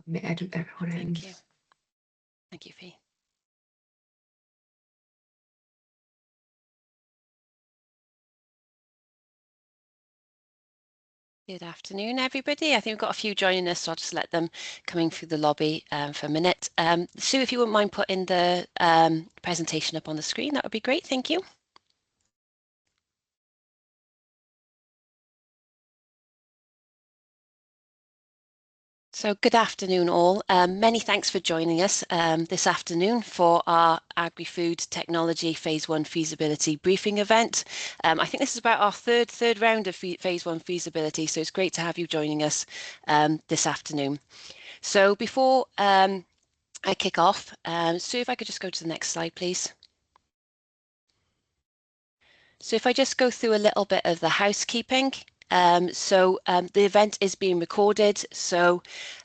May I do everyone in? Thank you. Thank you, Fee. Good afternoon, everybody. I think we've got a few joining us, so I'll just let them coming through the lobby for a minute. Sue, if you wouldn't mind putting the presentation up on the screen, that would be great. Thank you. So good afternoon all. Many thanks for joining us this afternoon for our Agri-Food Technology Phase 1 Feasibility Briefing event. I think this is about our third round of Phase 1 Feasibility, so it's great to have you joining us this afternoon. So before I kick off, Sue, if I could just go to the next slide, please. So if I just go through a little bit of the housekeeping. The event is being recorded, so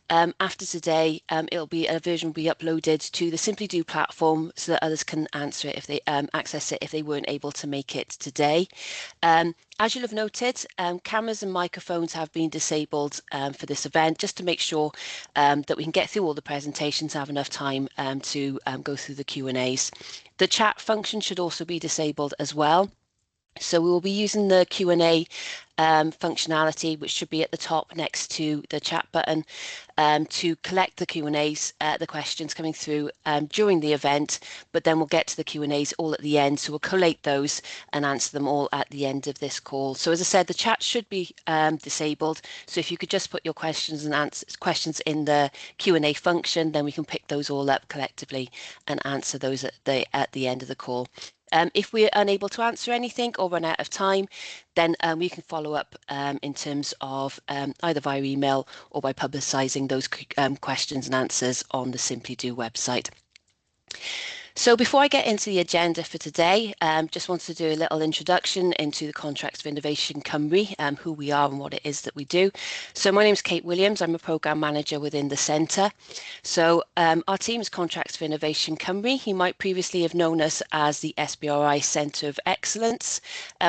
after today, a version will be uploaded to the Simply Do platform so that others can answer it if they access it if they weren't able to make it today. As you'll have noted, cameras and microphones have been disabled for this event, just to make sure that we can get through all the presentations, have enough time to go through the Q&As. The chat function should also be disabled as well. So we will be using the Q&A functionality, which should be at the top next to the chat button, to collect the Q&As, the questions coming through during the event, but then we'll get to the Q&As all at the end. So we'll collate those and answer them all at the end of this call. So as I said, the chat should be disabled. So if you could just put your questions in the Q&A function, then we can pick those all up collectively and answer those at the end of the call. If we're unable to answer anything or run out of time, then we can follow up in terms of either via email or by publicising those questions and answers on the Simply Do website. So before I get into the agenda for today, just wanted to do a little introduction into the Contracts for Innovation Cymru, who we are and what it is that we do. So my name is Kate Williams. I'm a Programme Manager within the Centre. So our team is Contracts for Innovation Cymru. You might previously have known us as the SBRI Centre of Excellence.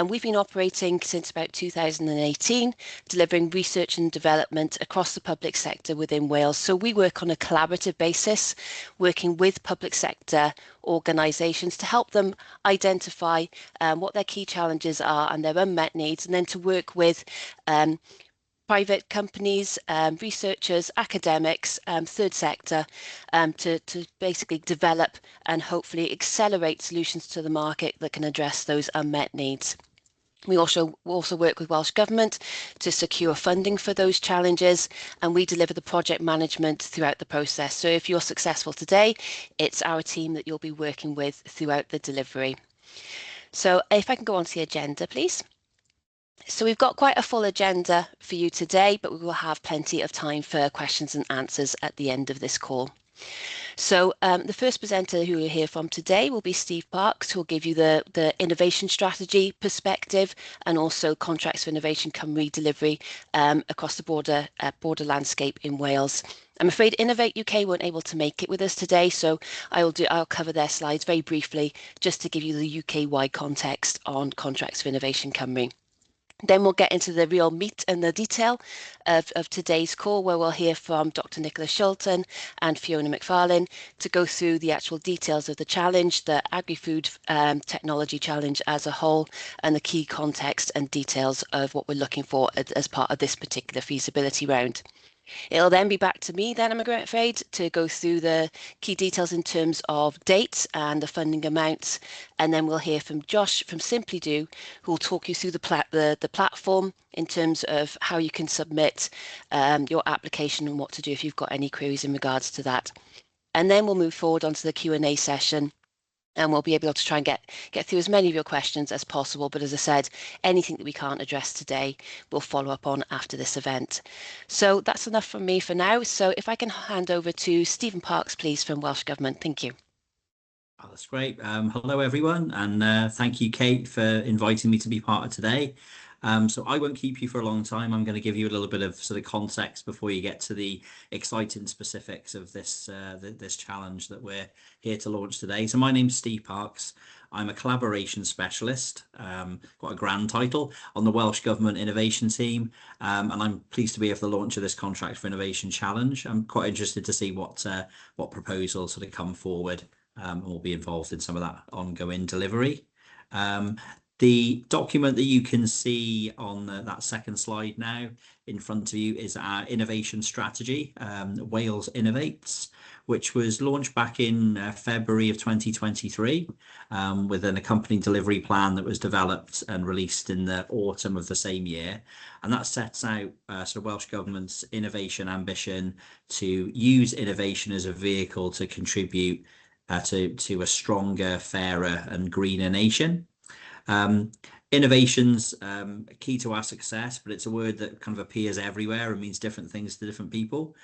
We've been operating since about 2018, delivering research and development across the public sector within Wales. So we work on a collaborative basis, working with public sector organisations to help them identify what their key challenges are and their unmet needs, and then to work with private companies, researchers, academics, third sector, to basically develop and hopefully accelerate solutions to the market that can address those unmet needs. We also work with Welsh Government to secure funding for those challenges, and we deliver the project management throughout the process. So if you're successful today, it's our team that you'll be working with throughout the delivery. So if I can go on to the agenda, please. So we've got quite a full agenda for you today, but we will have plenty of time for questions and answers at the end of this call. So the first presenter who we'll hear from today will be Steve Parks, who will give you the innovation strategy perspective and also Contracts for Innovation Cymru delivery across the border landscape in Wales. I'm afraid Innovate UK weren't able to make it with us today, so I'll cover their slides very briefly just to give you the UK-wide context on Contracts for Innovation Cymru. Then we'll get into the real meat and the detail of today's call, where we'll hear from Dr. Nicola Shulton and Fiona McFarlane to go through the actual details of the challenge, the Agri-Food Technology Challenge as a whole, and the key context and details of what we're looking for as part of this particular feasibility round. It'll then be back to me then, I'm afraid, to go through the key details in terms of dates and the funding amounts. And then we'll hear from Josh from Simply Do, who will talk you through the platform in terms of how you can submit your application and what to do if you've got any queries in regards to that. And then we'll move forward onto the Q&A session, and we'll be able to try and get through as many of your questions as possible. But as I said, anything that we can't address today, we'll follow up on after this event. So that's enough from me for now. So if I can hand over to Stephen Parks, please, from Welsh Government. Thank you. Oh, that's great. Hello, everyone. And thank you, Kate, for inviting me to be part of today. So I won't keep you for a long time. I'm going to give you a little bit of sort of context before you get to the exciting specifics of this challenge that we're here to launch today. So my name's Steve Parks. I'm a collaboration specialist, got a grand title on the Welsh Government Innovation team, and I'm pleased to be at the launch of this Contract for Innovation Challenge. I'm quite interested to see what proposals sort of come forward, and we'll be involved in some of that ongoing delivery. The document that you can see on that second slide now in front of you is our innovation strategy, Wales Innovates, which was launched back in February of 2023, with an accompanying delivery plan that was developed and released in the autumn of the same year. And that sets out sort of Welsh Government's innovation ambition to use innovation as a vehicle to contribute to a stronger, fairer and greener nation. Innovation's key to our success, but it's a word that kind of appears everywhere and means different things to different people.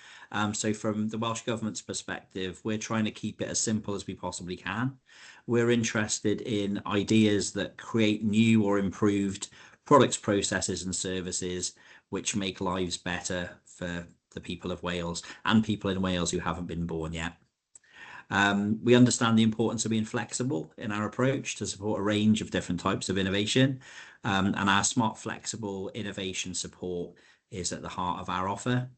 So from the Welsh Government's perspective, we're trying to keep it as simple as we possibly can. We're interested in ideas that create new or improved products, processes and services which make lives better for the people of Wales and people in Wales who haven't been born yet. We understand the importance of being flexible in our approach to support a range of different types of innovation, and our smart, flexible innovation support is at the heart of our offer.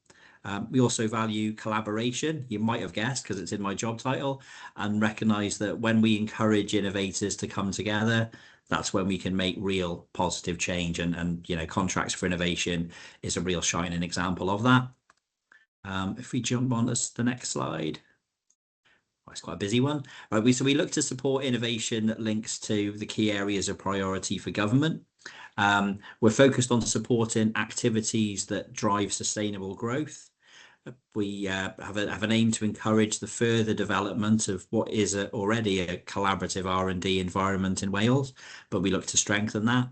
We also value collaboration, you might have guessed because it's in my job title, and recognise that when we encourage innovators to come together, that's when we can make real positive change, and you know, Contracts for Innovation is a real shining example of that. If we jump on to the next slide. It's quite a busy one. Right, so we look to support innovation that links to the key areas of priority for government. We're focused on supporting activities that drive sustainable growth. We have an aim to encourage the further development of what is already a collaborative R&D environment in Wales, but we look to strengthen that.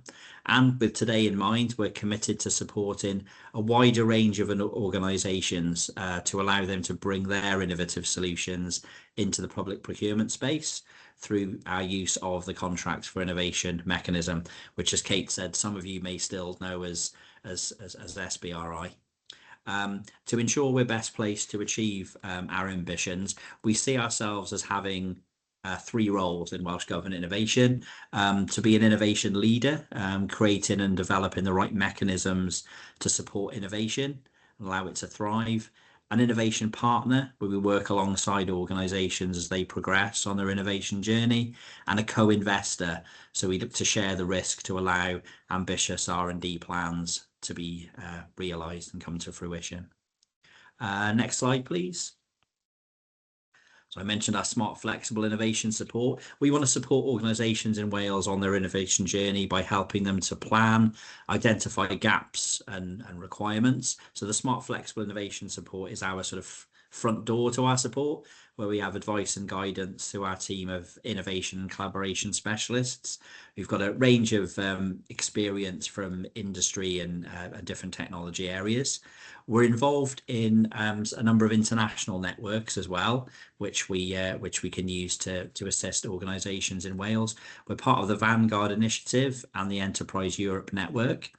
And with today in mind, we're committed to supporting a wider range of organisations to allow them to bring their innovative solutions into the public procurement space through our use of the Contracts for Innovation mechanism, which, as Kate said, some of you may still know as SBRI. To ensure we're best placed to achieve our ambitions, we see ourselves as having three roles in Welsh Government Innovation: to be an innovation leader, creating and developing the right mechanisms to support innovation and allow it to thrive; an innovation partner, where we work alongside organisations as they progress on their innovation journey; and a co-investor, so we look to share the risk to allow ambitious R&D plans to be realised and come to fruition. Next slide, please. So I mentioned our smart, flexible innovation support. We want to support organisations in Wales on their innovation journey by helping them to plan, identify gaps and requirements. So the smart, flexible innovation support is our sort of front door to our support, where we have advice and guidance to our team of innovation and collaboration specialists. We've got a range of experience from industry and different technology areas. We're involved in a number of international networks as well, which we can use to assist organisations in Wales. We're part of the Vanguard Initiative and the Enterprise Europe Network.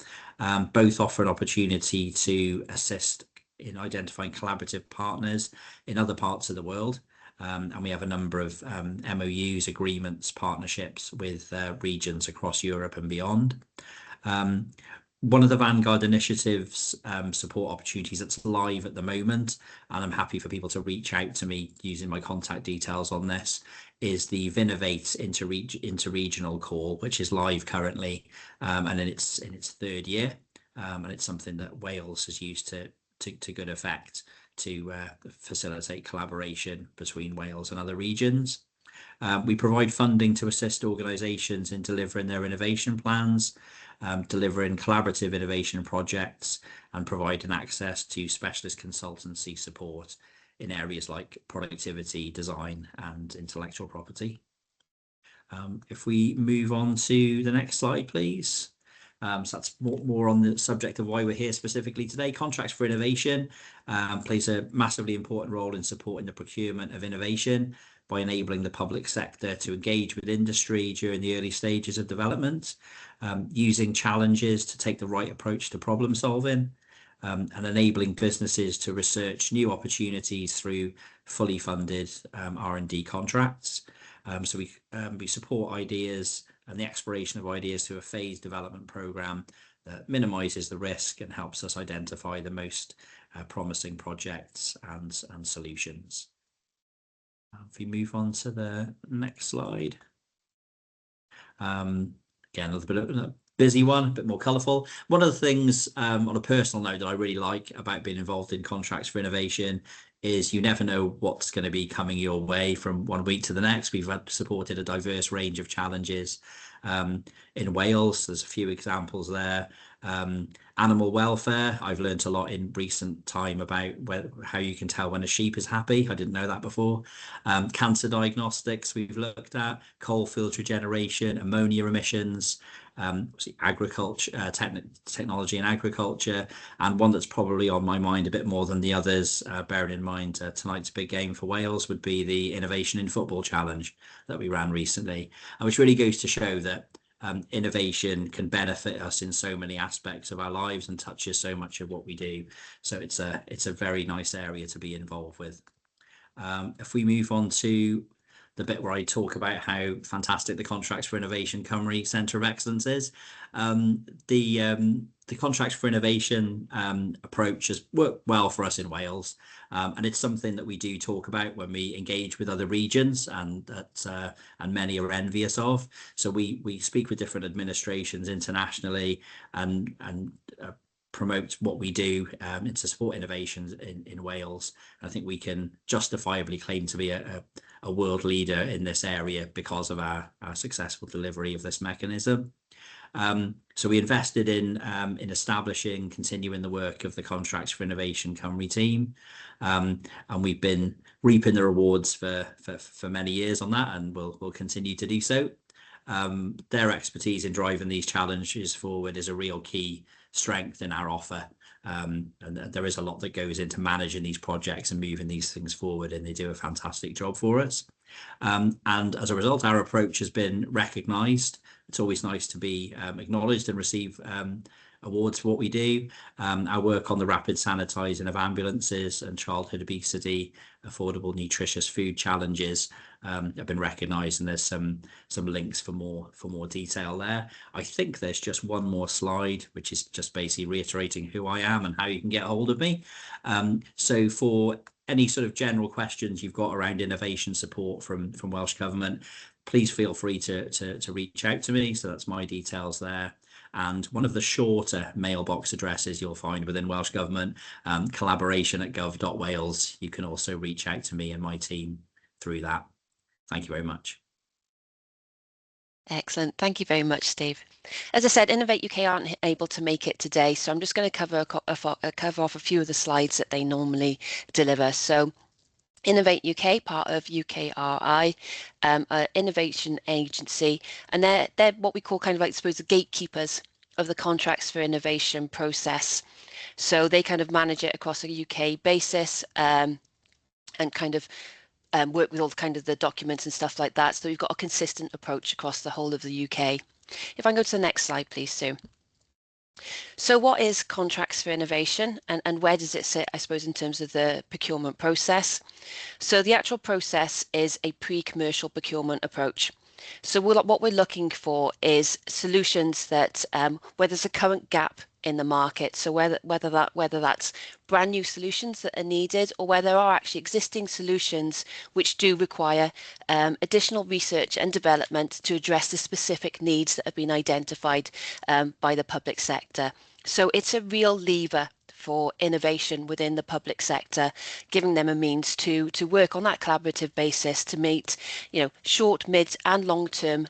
Both offer an opportunity to assist in identifying collaborative partners in other parts of the world. And we have a number of MOUs, agreements, partnerships with regions across Europe and beyond. One of the Vanguard Initiative's support opportunities that's live at the moment, and I'm happy for people to reach out to me using my contact details on this, is the Vinnovate interregional call, which is live currently, and in its third year. And it's something that Wales has used to good effect to facilitate collaboration between Wales and other regions. We provide funding to assist organisations in delivering their innovation plans, delivering collaborative innovation projects, and providing access to specialist consultancy support in areas like productivity, design, and intellectual property. If we move on to the next slide, please. So that's more on the subject of why we're here specifically today. Contracts for Innovation plays a massively important role in supporting the procurement of innovation by enabling the public sector to engage with industry during the early stages of development, using challenges to take the right approach to problem solving, and enabling businesses to research new opportunities through fully funded R&D contracts. So we support ideas and the exploration of ideas through a phased development program that minimises the risk and helps us identify the most promising projects and solutions. If we move on to the next slide. Again, a little bit of a busy one, a bit more colourful. One of the things on a personal note that I really like about being involved in contracts for innovation is you never know what's going to be coming your way from one week to the next. We've supported a diverse range of challenges in Wales. There's a few examples there. Animal welfare. I've learned a lot in recent time about how you can tell when a sheep is happy. I didn't know that before. Cancer diagnostics we've looked at, coal field regeneration, ammonia emissions, agriculture, technology in agriculture, and one that's probably on my mind a bit more than the others, bearing in mind tonight's big game for Wales would be the Innovation in Football Challenge that we ran recently, and which really goes to show that innovation can benefit us in so many aspects of our lives and touches so much of what we do. So it's a very nice area to be involved with. If we move on to the bit where I talk about how fantastic the Contracts for Innovation Cymru Centre of Excellence is, the Contracts for Innovation approach has worked well for us in Wales, and it's something that we do talk about when we engage with other regions, and that and many are envious of. So we speak with different administrations internationally and promote what we do to support innovations in Wales. I think we can justifiably claim to be a world leader in this area because of our successful delivery of this mechanism. So we invested in establishing, continuing the work of the Contracts for Innovation Cymru team, and we've been reaping the rewards for many years on that, and we'll continue to do so. Their expertise in driving these challenges forward is a real key strength in our offer, and there is a lot that goes into managing these projects and moving these things forward, and they do a fantastic job for us. And as a result, our approach has been recognised. It's always nice to be acknowledged and receive awards for what we do. Our work on the rapid sanitising of ambulances and childhood obesity, affordable nutritious food challenges have been recognised, and there's some links for more detail there. I think there's just one more slide, which is just basically reiterating who I am and how you can get a hold of me. So for any sort of general questions you've got around innovation support from Welsh Government, please feel free to reach out to me. So that's my details there. And one of the shorter mailbox addresses you'll find within Welsh Government, collaboration@gov.wales. You can also reach out to me and my team through that. Thank you very much. Excellent. Thank you very much, Steve. As I said, Innovate UK aren't able to make it today, so I'm just going to cover off a few of the slides that they normally deliver. So Innovate UK, part of UKRI, innovation agency, and they're what we call kind of like, I suppose, the gatekeepers of the contracts for innovation process. So they kind of manage it across a UK basis, and kind of work with all kind of the documents and stuff like that. So we've got a consistent approach across the whole of the UK. If I can go to the next slide, please, Sue. So what is contracts for innovation, and where does it sit, I suppose, in terms of the procurement process? So the actual process is a pre-commercial procurement approach. So what we're looking for is solutions that where there's a current gap in the market. So whether that's brand new solutions that are needed, or where there are actually existing solutions which do require additional research and development to address the specific needs that have been identified by the public sector. So it's a real lever for innovation within the public sector, giving them a means to work on that collaborative basis to meet, short, mid, and long-term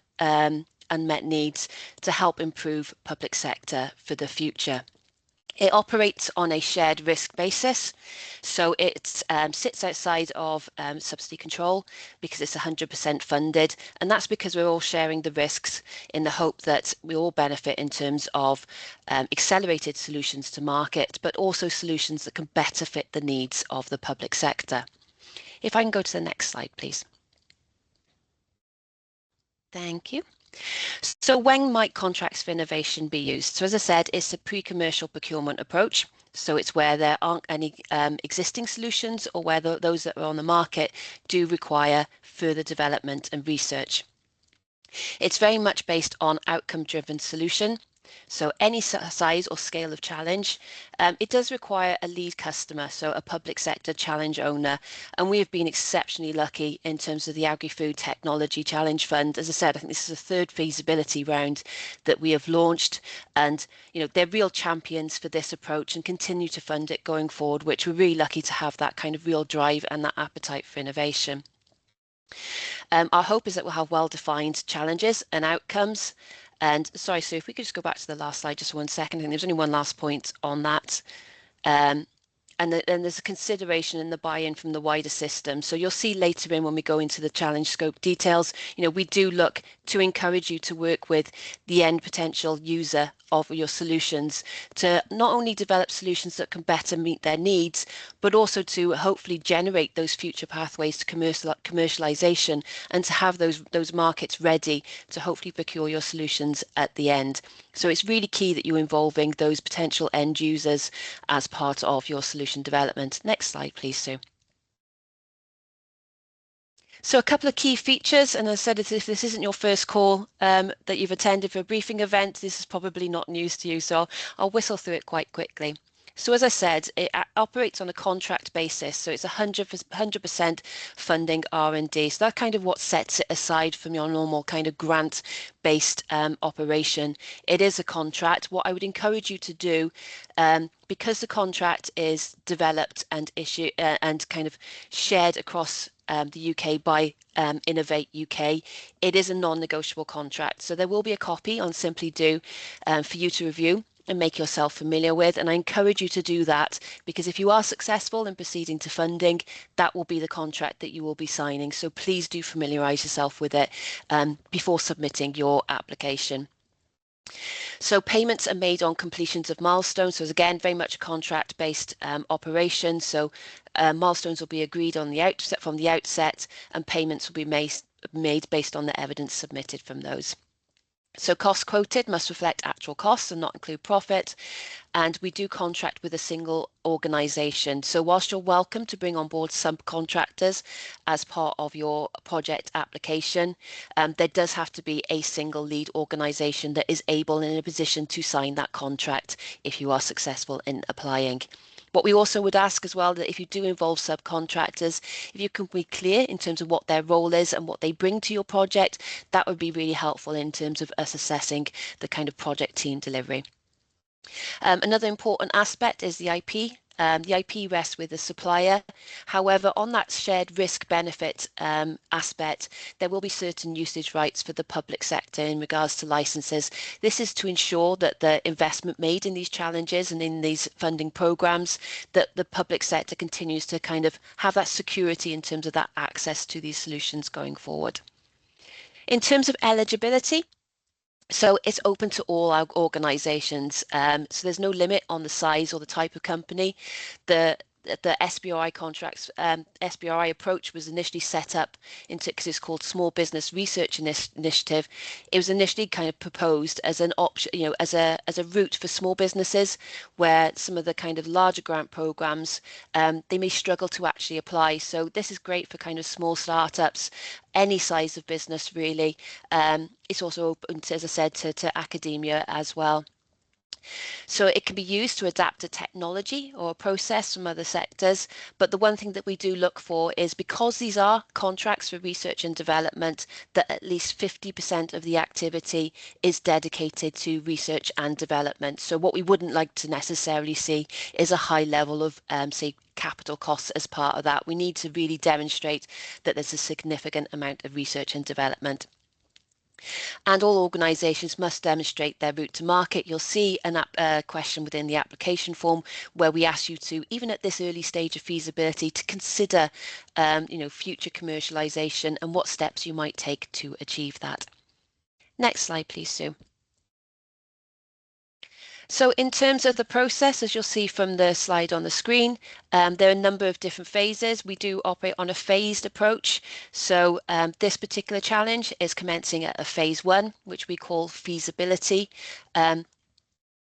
unmet needs to help improve public sector for the future. It operates on a shared risk basis, so it sits outside of subsidy control because it's 100% funded, and that's because we're all sharing the risks in the hope that we all benefit in terms of accelerated solutions to market, but also solutions that can better fit the needs of the public sector. If I can go to the next slide, please. Thank you. So when might contracts for innovation be used? So as I said, it's a pre-commercial procurement approach. So it's where there aren't any existing solutions or where those that are on the market do require further development and research. It's very much based on outcome-driven solution. So any size or scale of challenge, it does require a lead customer, so a public sector challenge owner. And we have been exceptionally lucky in terms of the Agri-Food Technology Challenge Fund. As I said, I think this is the third feasibility round that we have launched. And, they're real champions for this approach and continue to fund it going forward, which we're really lucky to have that kind of real drive and that appetite for innovation. Our hope is that we'll have well-defined challenges and outcomes. And sorry, Sue, if we could just go back to the last slide just 1 second. I think there's only one last point on that. Um, and there's a consideration in the buy-in from the wider system. So you'll see later in when we go into the challenge scope details, we do look to encourage you to work with the end potential user of your solutions to not only develop solutions that can better meet their needs, but also to hopefully generate those future pathways to commercialization and to have those markets ready to hopefully procure your solutions at the end. So it's really key that you're involving those potential end users as part of your solution development. Next slide, please, Sue. So a couple of key features, and as I said, if this isn't your first call that you've attended for a briefing event, this is probably not news to you, so I'll whistle through it quite quickly. So as I said, it operates on a contract basis, so it's 100% funding R&D. So that's kind of what sets it aside from your normal kind of grant-based operation. It is a contract. What I would encourage you to do, because the contract is developed and issued and kind of shared across the UK by Innovate UK, it is a non-negotiable contract. So there will be a copy on Simply Do for you to review and make yourself familiar with. And I encourage you to do that because if you are successful in proceeding to funding, that will be the contract that you will be signing. So please do familiarise yourself with it before submitting your application. So payments are made on completions of milestones. So again, very much a contract-based operation. So milestones will be agreed on the outset from the outset, and payments will be made based on the evidence submitted from those. So costs quoted must reflect actual costs and not include profit. And we do contract with a single organisation. So whilst you're welcome to bring on board subcontractors as part of your project application, there does have to be a single lead organisation that is able and in a position to sign that contract if you are successful in applying. What we also would ask as well, that if you do involve subcontractors, if you can be clear in terms of what their role is and what they bring to your project, that would be really helpful in terms of us assessing the kind of project team delivery. Another important aspect is the IP. The IP rests with the supplier. However, on that shared risk benefit aspect, there will be certain usage rights for the public sector in regards to licenses. This is to ensure that the investment made in these challenges and in these funding programs, that the public sector continues to kind of have that security in terms of that access to these solutions going forward. In terms of eligibility, so it's open to all our organisations. So there's no limit on the size or the type of company. The SBRI contracts, SBRI approach was initially set up because it's called Small Business Research Initiative. It was initially kind of proposed as an option, as a route for small businesses, where some of the kind of larger grant programs they may struggle to actually apply. So this is great for kind of small startups, any size of business really. It's also open, as I said, to academia as well. So it can be used to adapt a technology or a process from other sectors. But the one thing that we do look for is, because these are contracts for research and development, that at least 50% of the activity is dedicated to research and development. So what we wouldn't like to necessarily see is a high level of, say, capital costs as part of that. We need to really demonstrate that there's a significant amount of research and development. And all organisations must demonstrate their route to market. You'll see a question within the application form where we ask you to, even at this early stage of feasibility, to consider future commercialisation and what steps you might take to achieve that. Next slide, please, Sue. So in terms of the process, as you'll see from the slide on the screen, there are a number of different phases. We do operate on a phased approach. So this particular challenge is commencing at a phase 1, which we call feasibility.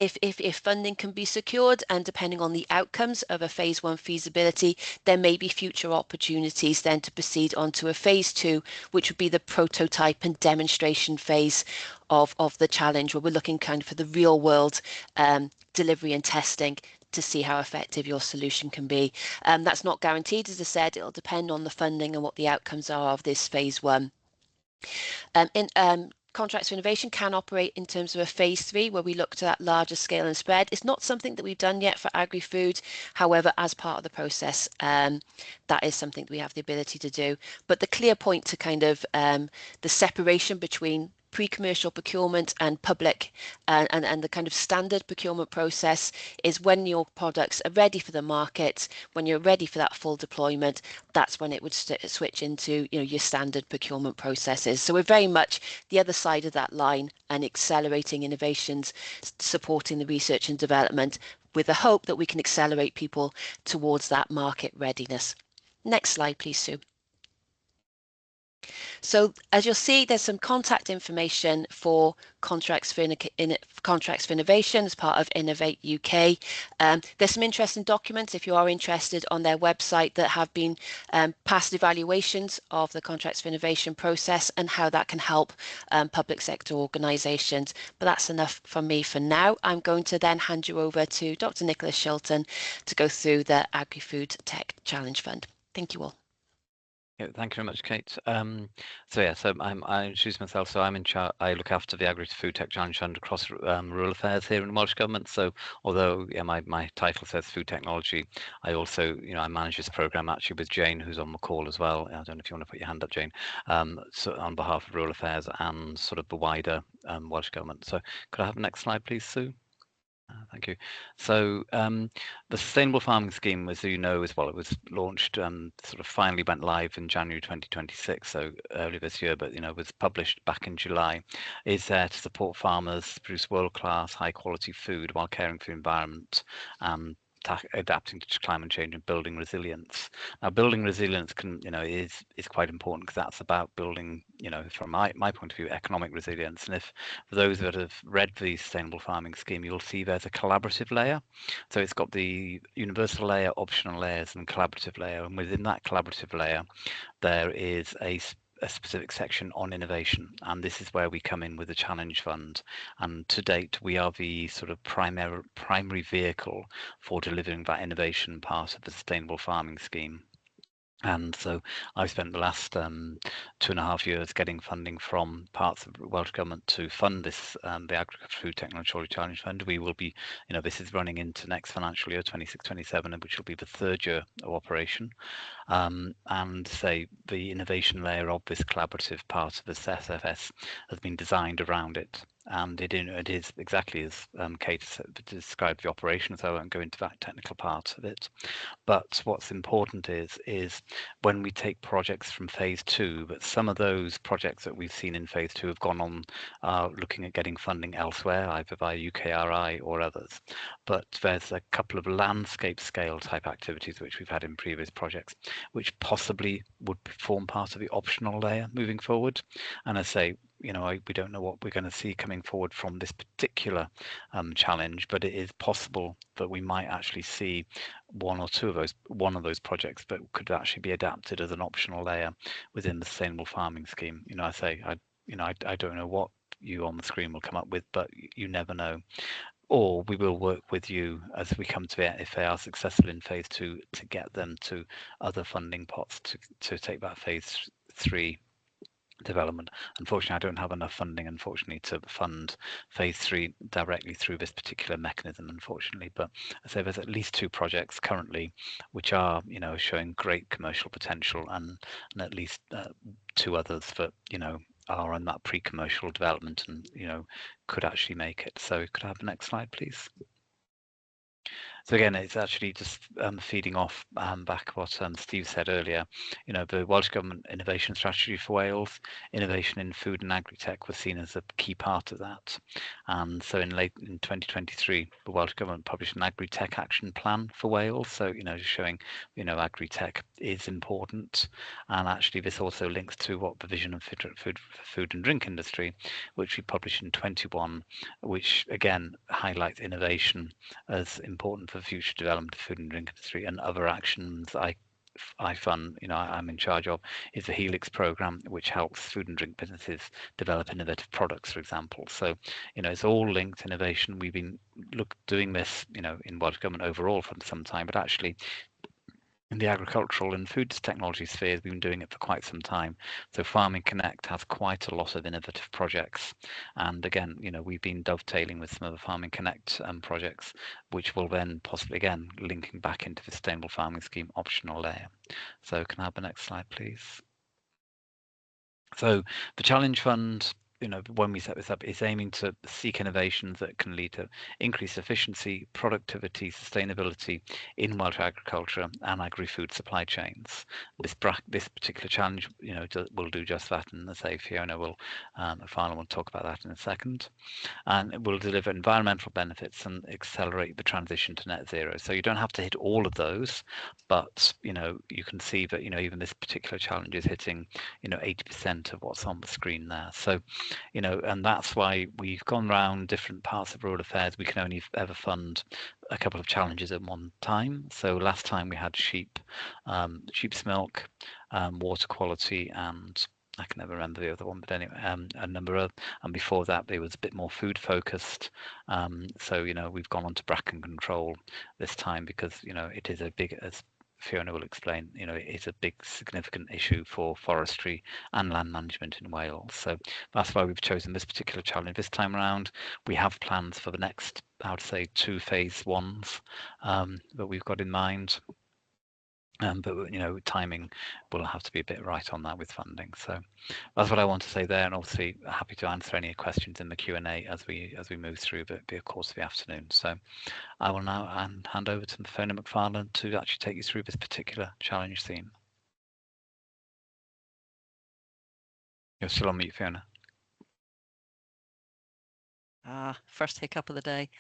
If funding can be secured and depending on the outcomes of a phase 1 feasibility, there may be future opportunities then to proceed on to a phase 2, which would be the prototype and demonstration phase of the challenge, where we're looking kind of for the real world delivery and testing to see how effective your solution can be. That's not guaranteed, as I said, it'll depend on the funding and what the outcomes are of this phase 1. Contracts for innovation can operate in terms of a phase 3, where we look to that larger scale and spread. It's not something that we've done yet for Agri-Food. However, as part of the process, that is something that we have the ability to do. But the clear point to kind of the separation between pre-commercial procurement and public and the kind of standard procurement process is when your products are ready for the market, when you're ready for that full deployment, that's when it would switch into your standard procurement processes. So we're very much the other side of that line and accelerating innovations, supporting the research and development with the hope that we can accelerate people towards that market readiness. Next slide, please, Sue. So as you'll see, there's some contact information for contracts for innovation as part of Innovate UK. There's some interesting documents, if you are interested, on their website that have been past evaluations of the contracts for innovation process and how that can help public sector organisations. But that's enough from me for now. I'm going to then hand you over to Dr. Nicholas Shilton to go through the Agri-Food Tech Challenge Fund. Thank you all. Thank you very much, Kate. I introduced myself. So I'm in charge. I look after the Agri-Food Tech Challenge Fund across rural affairs here in Welsh Government. So although my title says food technology, I also I manage this program actually with Jane, who's on the call as well. I don't know if you want to put your hand up, Jane. So on behalf of rural affairs and sort of the wider Welsh Government. So could I have the next slide, please, Sue? Thank you. So the Sustainable Farming Scheme, as you know as well, it was launched, sort of finally went live in January 2026, so early this year, but was published back in July, is there to support farmers produce world-class, high-quality food while caring for the environment and adapting to climate change and building resilience. Now, building resilience is quite important because that's about building, from my point of view, economic resilience. And if for those that have read the Sustainable Farming Scheme, you'll see there's a collaborative layer. So it's got the universal layer, optional layers, and collaborative layer. And within that collaborative layer, there is a specific section on innovation, and this is where we come in with the Challenge Fund. And to date, we are the sort of primary vehicle for delivering that innovation part of the Sustainable Farming Scheme. And so I've spent the last 2.5 years getting funding from parts of the Welsh Government to fund this, the Agri-Food Technology Challenge Fund. We will be, this is running into next financial year, 26-27, which will be the 3rd year of operation. And say the innovation layer of this collaborative part of this SFS has been designed around it. And it is exactly as Kate described the operation, so I won't go into that technical part of it. But what's important is when we take projects from phase 2, but some of those projects that we've seen in phase 2 have gone on looking at getting funding elsewhere, either via UKRI or others. But there's a couple of landscape scale type activities which we've had in previous projects, which possibly would form part of the optional layer moving forward. And I say, we don't know what we're going to see coming forward from this particular challenge, but it is possible that we might actually see one of those projects that could actually be adapted as an optional layer within the Sustainable Farming Scheme. I don't know what you on the screen will come up with, but you never know. Or we will work with you as we come to it, if they are successful in phase 2, to get them to other funding pots to take that phase 3 development. Unfortunately, I don't have enough funding, to fund phase 3 directly through this particular mechanism, unfortunately. But I say there's at least 2 projects currently which are, showing great commercial potential, and at least 2 others that, are on that pre-commercial development and, could actually make it. So could I have the next slide, please? So again, it's actually just feeding off back what Steve said earlier. You know, the Welsh Government Innovation Strategy for Wales, innovation in food and agri-tech was seen as a key part of that. And so in 2023, the Welsh Government published an agri-tech action plan for Wales. So, you know, just showing, you know, agri-tech is important. And actually this also links to what the vision of food and drink industry, which we published in 21, which again highlights innovation as important for the future development of food and drink industry. And other actions I fund, you know, I'm in charge of, is the Helix program, which helps food and drink businesses develop innovative products, for example. So, you know, it's all linked innovation. We've been doing this, you know, in Welsh Government overall for some time, but actually in the agricultural and food technology spheres, we've been doing it for quite some time. So Farming Connect has quite a lot of innovative projects. And again, you know, we've been dovetailing with some of the Farming Connect projects, which will then possibly, again, linking back into the Sustainable Farming Scheme optional layer. So can I have the next slide, please? So the Challenge Fund, you know, when we set this up, is aiming to seek innovations that can lead to increased efficiency, productivity, sustainability in Welsh agriculture and agri-food supply chains. This particular challenge, you know, will do just that, and as I say, Fiona will, Farnham will talk about that in a second. And it will deliver environmental benefits and accelerate the transition to net zero. So you don't have to hit all of those, but you know, you can see that, you know, even this particular challenge is hitting, you know, 80% of what's on the screen there. So, you know, and that's why we've gone around different parts of rural affairs. We can only ever fund a couple of challenges at one time. So last time we had sheep's milk, water quality, and I can never remember the other one, but anyway, a number of, and before that, it was a bit more food focused. So, you know, we've gone on to Bracken control this time because, you know, it is a big, as Fiona will explain, you know, it's a big significant issue for forestry and land management in Wales. So that's why we've chosen this particular challenge this time around. We have plans for the next, I would say, 2 phase ones that we've got in mind. But you know, timing will have to be a bit right on that with funding. So that's what I want to say there, and obviously happy to answer any questions in the Q&A as we move through the course of the afternoon. So I will now hand over to Fiona McFarlane to actually take you through this particular challenge theme. You're still on mute, Fiona. First hiccup of the day.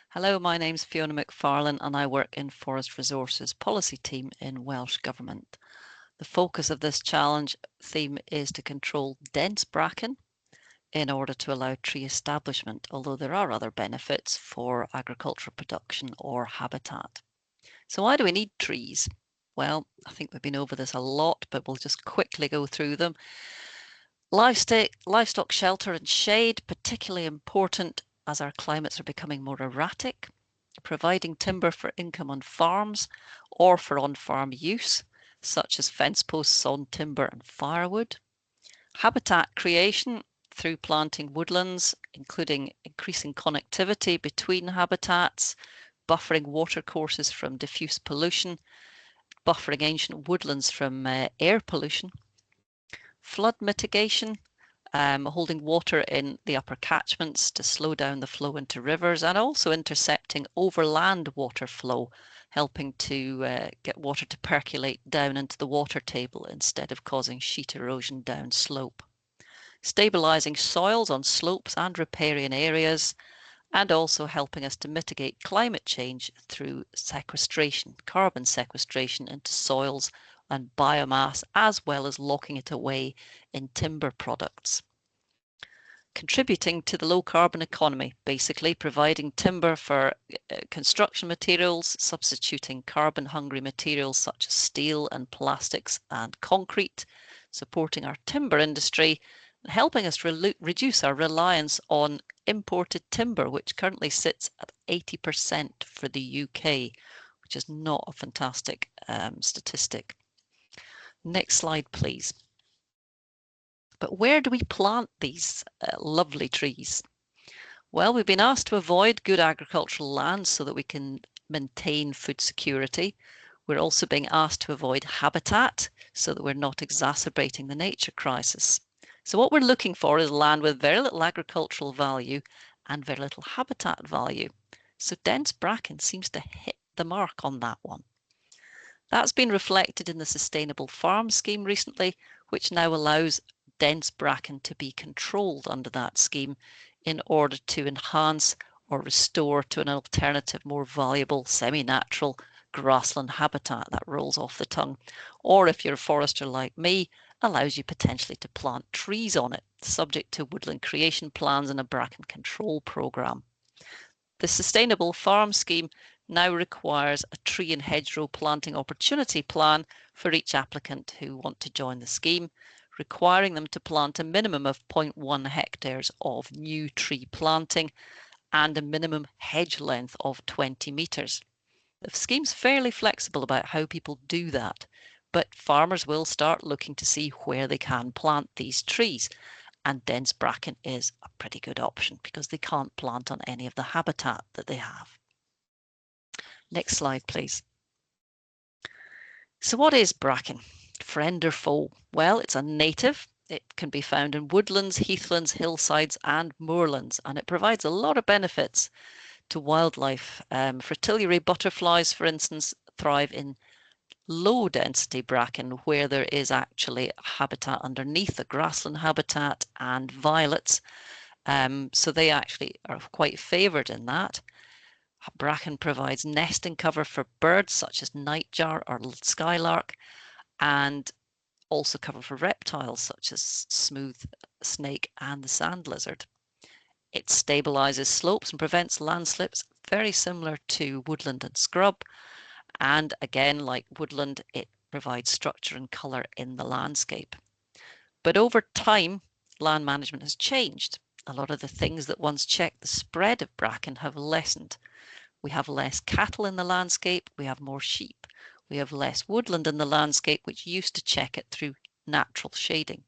Hello, my name's Fiona McFarlane and I work in Forest Resources Policy Team in Welsh Government. The focus of this challenge theme is to control dense bracken in order to allow tree establishment, although there are other benefits for agricultural production or habitat. So why do we need trees? Well, I think we've been over this a lot, but we'll just quickly go through them. Livestock shelter and shade, particularly important as our climates are becoming more erratic. Providing timber for income on farms or for on-farm use, such as fence posts, sawn timber and firewood. Habitat creation through planting woodlands, including increasing connectivity between habitats, buffering watercourses from diffuse pollution, buffering ancient woodlands from air pollution. Flood mitigation, holding water in the upper catchments to slow down the flow into rivers, and also intercepting overland water flow, helping to get water to percolate down into the water table instead of causing sheet erosion down slope. Stabilising soils on slopes and riparian areas, and also helping us to mitigate climate change through sequestration, carbon sequestration into soils and biomass, as well as locking it away in timber products. Contributing to the low carbon economy, basically providing timber for construction materials, substituting carbon hungry materials such as steel and plastics and concrete, supporting our timber industry, and helping us reduce our reliance on imported timber, which currently sits at 80% for the UK, which is not a fantastic statistic. Next slide, please. But where do we plant these lovely trees? Well, we've been asked to avoid good agricultural land so that we can maintain food security. We're also being asked to avoid habitat so that we're not exacerbating the nature crisis. So what we're looking for is land with very little agricultural value and very little habitat value. So dense bracken seems to hit the mark on that one. That's been reflected in the Sustainable Farm Scheme recently, which now allows dense bracken to be controlled under that scheme in order to enhance or restore to an alternative, more valuable, semi-natural grassland habitat. That rolls off the tongue. Or if you're a forester like me, allows you potentially to plant trees on it, subject to woodland creation plans and a bracken control programme. The Sustainable Farm Scheme now requires a tree and hedgerow planting opportunity plan for each applicant who want to join the scheme, requiring them to plant a minimum of 0.1 hectares of new tree planting and a minimum hedge length of 20 metres. The scheme's fairly flexible about how people do that, but farmers will start looking to see where they can plant these trees, and dense bracken is a pretty good option because they can't plant on any of the habitat that they have. Next slide, please. So what is bracken? Friend or foe? Well, it's a native. It can be found in woodlands, heathlands, hillsides and moorlands, and it provides a lot of benefits to wildlife. Fritillary butterflies, for instance, thrive in low density bracken where there is actually a habitat underneath, a grassland habitat and violets. So they actually are quite favoured in that. Bracken provides nesting cover for birds such as nightjar or skylark, and also cover for reptiles such as smooth snake and the sand lizard. It stabilises slopes and prevents landslips, very similar to woodland and scrub. And again, like woodland, it provides structure and colour in the landscape. But over time, land management has changed. A lot of the things that once checked the spread of bracken have lessened. We have less cattle in the landscape, we have more sheep. We have less woodland in the landscape, which used to check it through natural shading.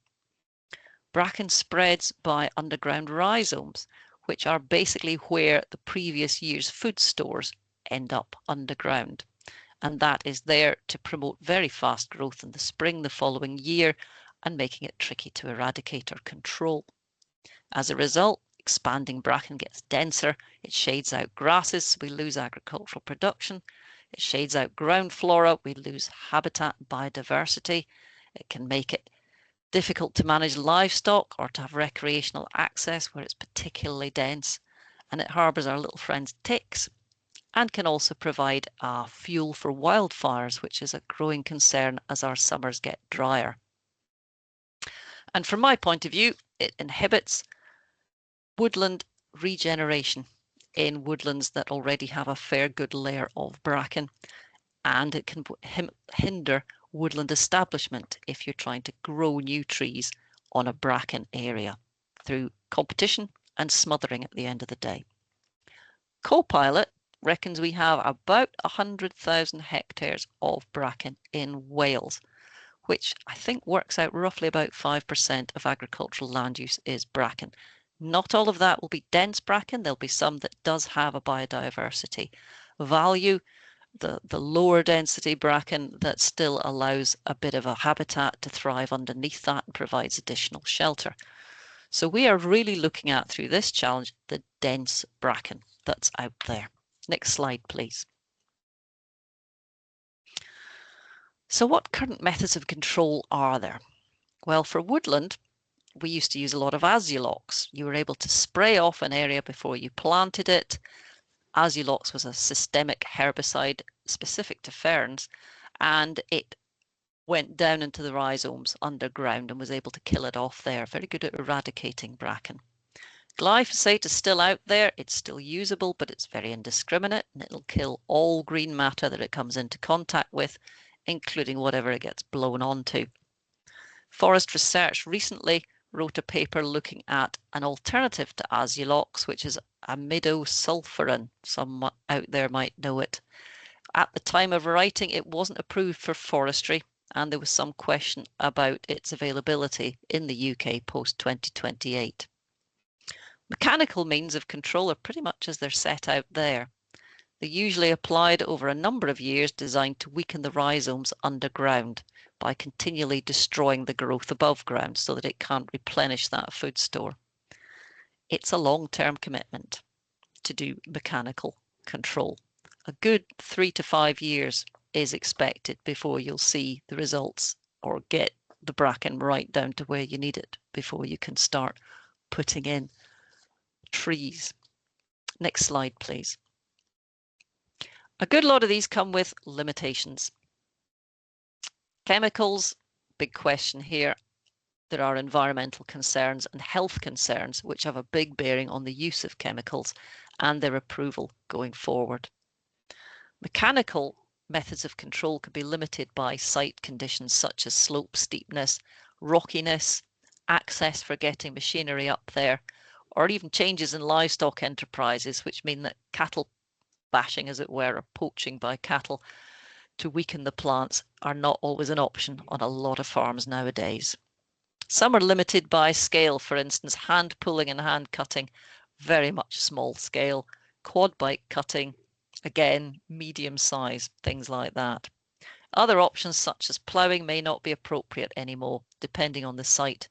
Bracken spreads by underground rhizomes, which are basically where the previous year's food stores end up underground. And that is there to promote very fast growth in the spring the following year and making it tricky to eradicate or control. As a result, expanding bracken gets denser, it shades out grasses, so we lose agricultural production. It shades out ground flora, we lose habitat and biodiversity. It can make it difficult to manage livestock or to have recreational access where it's particularly dense. And it harbours our little friends ticks and can also provide fuel for wildfires, which is a growing concern as our summers get drier. And from my point of view, it inhibits woodland regeneration in woodlands that already have a fair good layer of bracken, and it can hinder woodland establishment if you're trying to grow new trees on a bracken area through competition and smothering at the end of the day. Copilot reckons we have about 100,000 hectares of bracken in Wales, which I think works out roughly about 5% of agricultural land use is bracken. Not all of that will be dense bracken. There'll be some that does have a biodiversity value. The lower density bracken that still allows a bit of a habitat to thrive underneath that and provides additional shelter. So we are really looking at, through this challenge, the dense bracken that's out there. Next slide, please. So what current methods of control are there? Well, for woodland, we used to use a lot of Azulox. You were able to spray off an area before you planted it. Azulox was a systemic herbicide specific to ferns, and it went down into the rhizomes underground and was able to kill it off there. Very good at eradicating bracken. Glyphosate is still out there. It's still usable, but it's very indiscriminate, and it'll kill all green matter that it comes into contact with, including whatever it gets blown onto. Forest Research recently wrote a paper looking at an alternative to Azulox, which is amidosulfuron. Some out there might know it. At the time of writing, it wasn't approved for forestry, and there was some question about its availability in the UK post-2028. Mechanical means of control are pretty much as they're set out there. They're usually applied over a number of years, designed to weaken the rhizomes underground by continually destroying the growth above ground so that it can't replenish that food store. It's a long-term commitment to do mechanical control. A good 3 to 5 years is expected before you'll see the results or get the bracken right down to where you need it before you can start putting in trees. Next slide, please. A good lot of these come with limitations. Chemicals, big question here. There are environmental concerns and health concerns which have a big bearing on the use of chemicals and their approval going forward. Mechanical methods of control could be limited by site conditions such as slope steepness, rockiness, access for getting machinery up there, or even changes in livestock enterprises, which mean that cattle bashing, as it were, or poaching by cattle to weaken the plants are not always an option on a lot of farms nowadays. Some are limited by scale, for instance, hand pulling and hand cutting, very much small scale, quad bike cutting, again, medium size, things like that. Other options such as ploughing may not be appropriate anymore, depending on the site,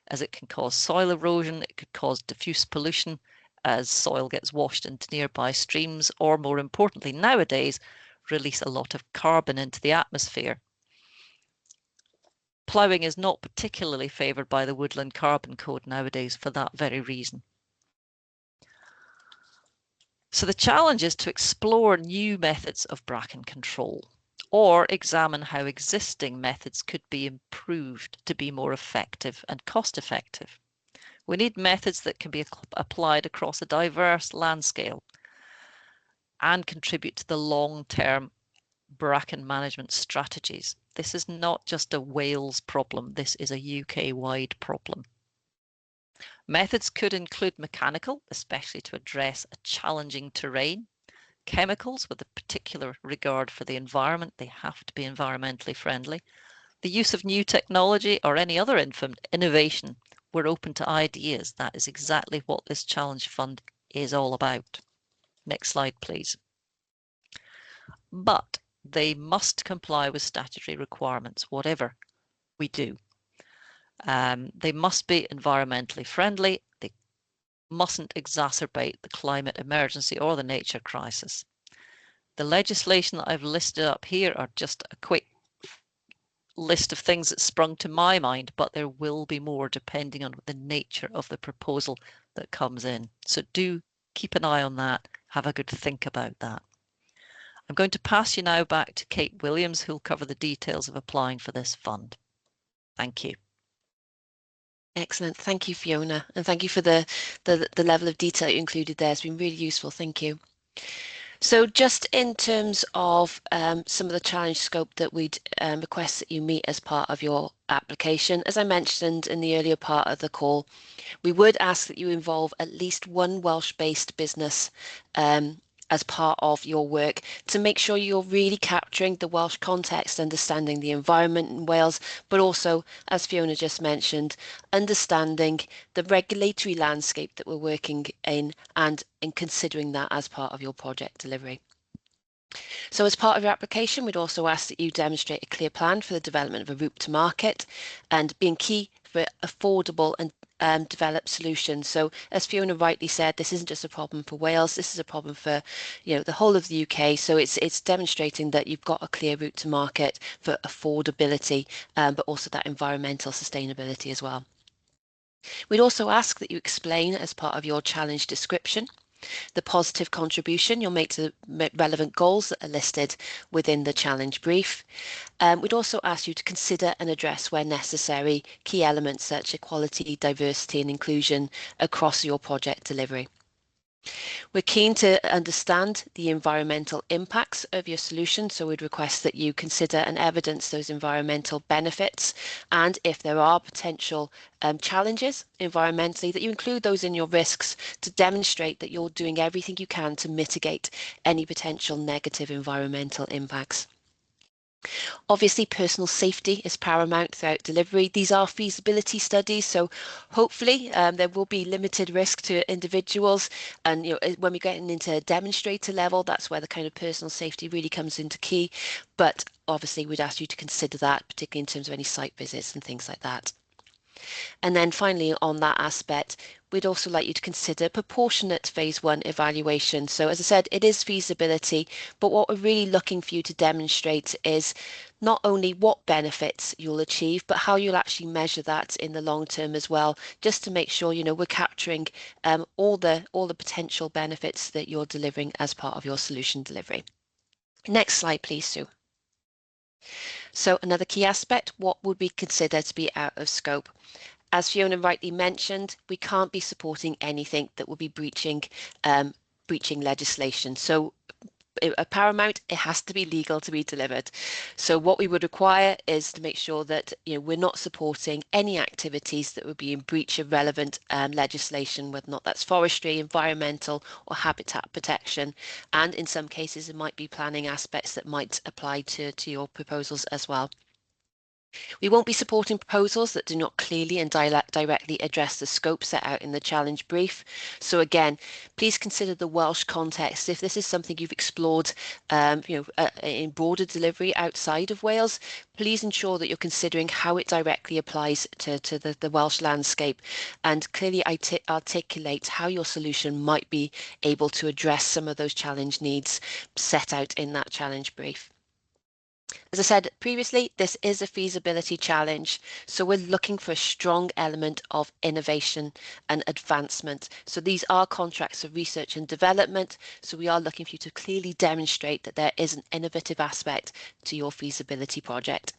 as it can cause soil erosion, it could cause diffuse pollution as soil gets washed into nearby streams, or more importantly nowadays, release a lot of carbon into the atmosphere. Ploughing is not particularly favoured by the Woodland Carbon Code nowadays for that very reason. So the challenge is to explore new methods of bracken control, or examine how existing methods could be improved to be more effective and cost effective. We need methods that can be applied across a diverse landscape and contribute to the long-term bracken management strategies. This is not just a Wales problem, this is a UK-wide problem. Methods could include mechanical, especially to address a challenging terrain, chemicals with a particular regard for the environment, they have to be environmentally friendly, the use of new technology or any other innovation. We're open to ideas. That is exactly what this challenge fund is all about. Next slide, please. But they must comply with statutory requirements, whatever we do. They must be environmentally friendly. They mustn't exacerbate the climate emergency or the nature crisis. The legislation that I've listed up here are just a quick list of things that sprung to my mind, but there will be more depending on the nature of the proposal that comes in. So do keep an eye on that. Have a good think about that. I'm going to pass you now back to Kate Williams, who'll cover the details of applying for this fund. Thank you. Excellent. Thank you, Fiona. And thank you for the level of detail you included there. It's been really useful. Thank you. So just in terms of some of the challenge scope that we'd request that you meet as part of your application, as I mentioned in the earlier part of the call, we would ask that you involve at least one Welsh-based business as part of your work to make sure you're really capturing the Welsh context, understanding the environment in Wales, but also, as Fiona just mentioned, understanding the regulatory landscape that we're working in and in considering that as part of your project delivery. So as part of your application, we'd also ask that you demonstrate a clear plan for the development of a route to market and being key for affordable and develop solutions. So as Fiona rightly said, this isn't just a problem for Wales, this is a problem for the whole of the UK. So it's demonstrating that you've got a clear route to market for affordability, but also that environmental sustainability as well. We'd also ask that you explain as part of your challenge description the positive contribution you'll make to the relevant goals that are listed within the challenge brief. We'd also ask you to consider and address where necessary key elements such as equality, diversity and inclusion across your project delivery. We're keen to understand the environmental impacts of your solution, so we'd request that you consider and evidence those environmental benefits, and if there are potential challenges environmentally, that you include those in your risks to demonstrate that you're doing everything you can to mitigate any potential negative environmental impacts. Obviously, personal safety is paramount throughout delivery. These are feasibility studies, so hopefully there will be limited risk to individuals. And when we get into demonstrator level, that's where the kind of personal safety really comes into key. But obviously, we'd ask you to consider that, particularly in terms of any site visits and things like that. And then finally, on that aspect, we'd also like you to consider proportionate phase 1 evaluation. So as I said, it is feasibility, but what we're really looking for you to demonstrate is not only what benefits you'll achieve, but how you'll actually measure that in the long term as well, just to make sure, you know, we're capturing all the potential benefits that you're delivering as part of your solution delivery. Next slide, please, Sue. So another key aspect, what would we consider to be out of scope? As Fiona rightly mentioned, we can't be supporting anything that will be breaching legislation. So paramount, it has to be legal to be delivered. So what we would require is to make sure that, you know, we're not supporting any activities that would be in breach of relevant legislation, whether or not that's forestry, environmental or habitat protection. And in some cases, it might be planning aspects that might apply to your proposals as well. We won't be supporting proposals that do not clearly and directly address the scope set out in the challenge brief. So again, please consider the Welsh context. If this is something you've explored in broader delivery outside of Wales, please ensure that you're considering how it directly applies to the Welsh landscape and clearly articulate how your solution might be able to address some of those challenge needs set out in that challenge brief. As I said previously, this is a feasibility challenge, so we're looking for a strong element of innovation and advancement. So these are contracts of research and development, so we are looking for you to clearly demonstrate that there is an innovative aspect to your feasibility project.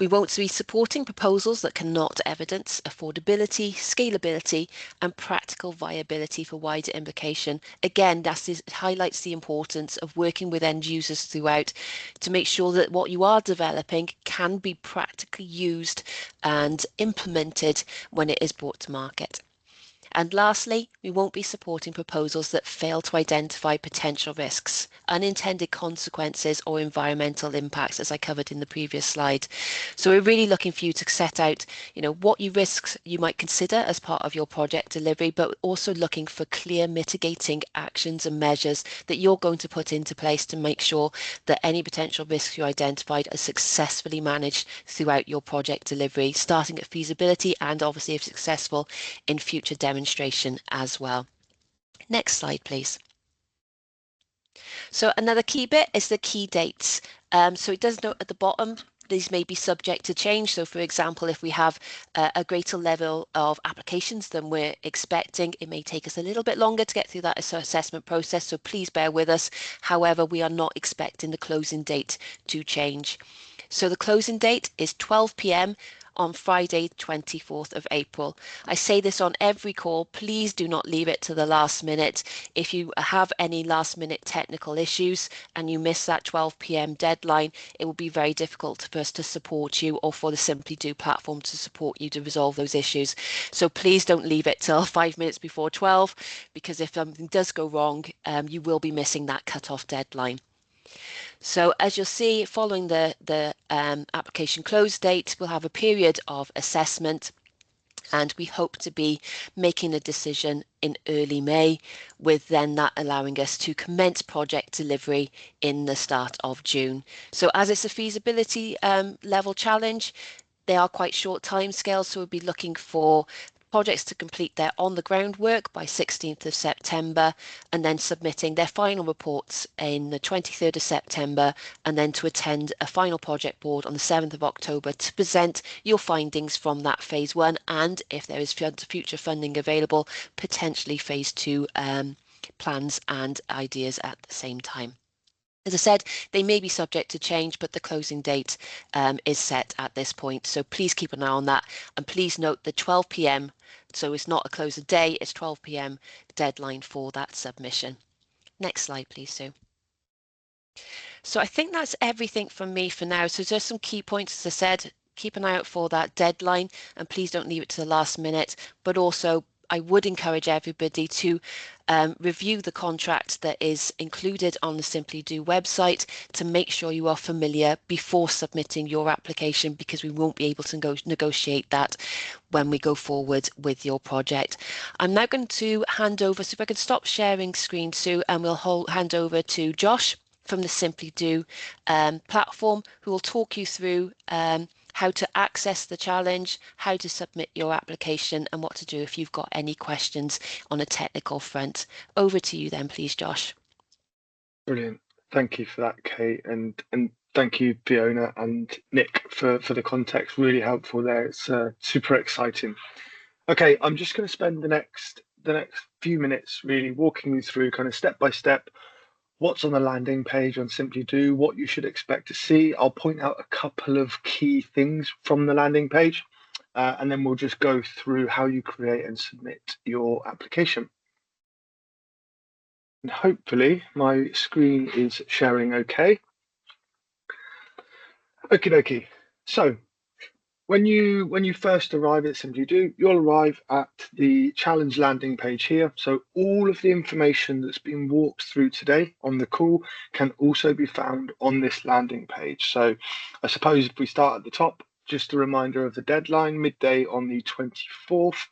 We won't be supporting proposals that cannot evidence affordability, scalability, and practical viability for wider implication. Again, it highlights the importance of working with end users throughout to make sure that what you are developing can be practically used and implemented when it is brought to market. And lastly, we won't be supporting proposals that fail to identify potential risks, unintended consequences or environmental impacts, as I covered in the previous slide. So we're really looking for you to set out, you know, what risks you might consider as part of your project delivery, but also looking for clear mitigating actions and measures that you're going to put into place to make sure that any potential risks you identified are successfully managed throughout your project delivery, starting at feasibility and obviously, if successful, in future demonstration as well. Next slide, please. So another key bit is the key dates. So it does note at the bottom, these may be subject to change. So for example, if we have a greater level of applications than we're expecting, it may take us a little bit longer to get through that assessment process. So please bear with us. However, we are not expecting the closing date to change. So the closing date is 12 p.m. on Friday, 24th of April. I say this on every call, please do not leave it to the last minute. If you have any last minute technical issues and you miss that 12 p.m. deadline, it will be very difficult for us to support you or for the Simply Do platform to support you to resolve those issues. So please don't leave it till 5 minutes before 12, because if something does go wrong, you will be missing that cut-off deadline. So as you'll see, following the application close date, we'll have a period of assessment, and we hope to be making a decision in early May, with then that allowing us to commence project delivery in the start of June. So as it's a feasibility level challenge, they are quite short timescales, so we'll be looking for projects to complete their on-the-ground work by 16th of September, and then submitting their final reports in the 23rd of September, and then to attend a final project board on the 7th of October to present your findings from that phase 1, and if there is future funding available, potentially phase 2 plans and ideas at the same time. As I said, they may be subject to change, but the closing date is set at this point. So please keep an eye on that. And please note the 12 p.m. So it's not a close of day, it's 12 p.m. deadline for that submission. Next slide, please, Sue. So I think that's everything from me for now. So just some key points, as I said, keep an eye out for that deadline and please don't leave it to the last minute, but also I would encourage everybody to review the contract that is included on the Simply Do website to make sure you are familiar before submitting your application, because we won't be able to negotiate that when we go forward with your project. I'm now going to hand over, so if I could stop sharing screen, Sue, and we'll hand over to Josh from the Simply Do platform, who will talk you through how to access the challenge, how to submit your application, and what to do if you've got any questions on a technical front. Over to you then, please, Josh. Brilliant. Thank you for that, Kate, and thank you, Fiona and Nick, for the context. Really helpful there. It's super exciting. Okay, I'm just going to spend the next few minutes really walking you through kind of step by step what's on the landing page on Simply Do, what you should expect to see. I'll point out a couple of key things from the landing page, and then we'll just go through how you create and submit your application. And hopefully my screen is sharing okay. Okie dokie. So when you first arrive at Simply Do, you'll arrive at the challenge landing page here. So all of the information that's been walked through today on the call can also be found on this landing page. So I suppose if we start at the top, just a reminder of the deadline, midday on the 24th.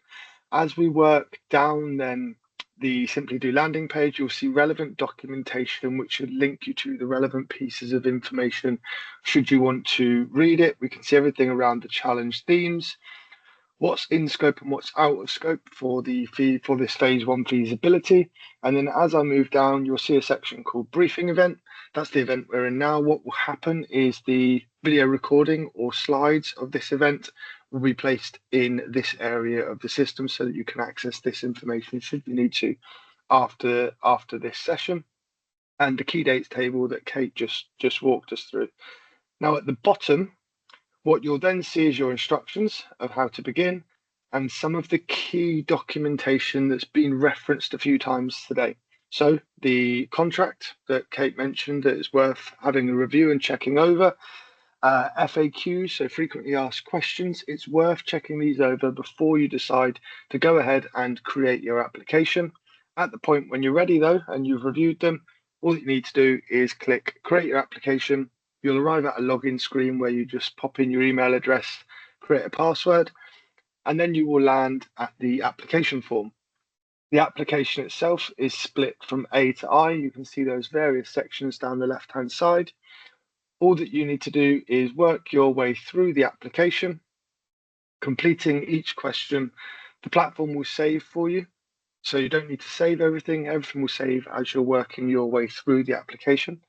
As we work down then the Simply Do landing page, you'll see relevant documentation, which should link you to the relevant pieces of information should you want to read it. We can see everything around the challenge themes, what's in scope and what's out of scope for this phase 1 feasibility. And then as I move down, you'll see a section called briefing event. That's the event we're in now. What will happen is the video recording or slides of this event will be placed in this area of the system so that you can access this information should you need to after this session, and the key dates table that Kate just walked us through. Now at the bottom, what you'll then see is your instructions of how to begin and some of the key documentation that's been referenced a few times today. So the contract that Kate mentioned that is worth having a review and checking over. FAQs, so frequently asked questions, it's worth checking these over before you decide to go ahead and create your application. At the point when you're ready though, and you've reviewed them, all that you need to do is click create your application. You'll arrive at a login screen where you just pop in your email address, create a password, and then you will land at the application form. The application itself is split from A to I. You can see those various sections down the left-hand side. All that you need to do is work your way through the application, completing each question. The platform will save for you, so you don't need to save everything. Everything will save as you're working your way through the application.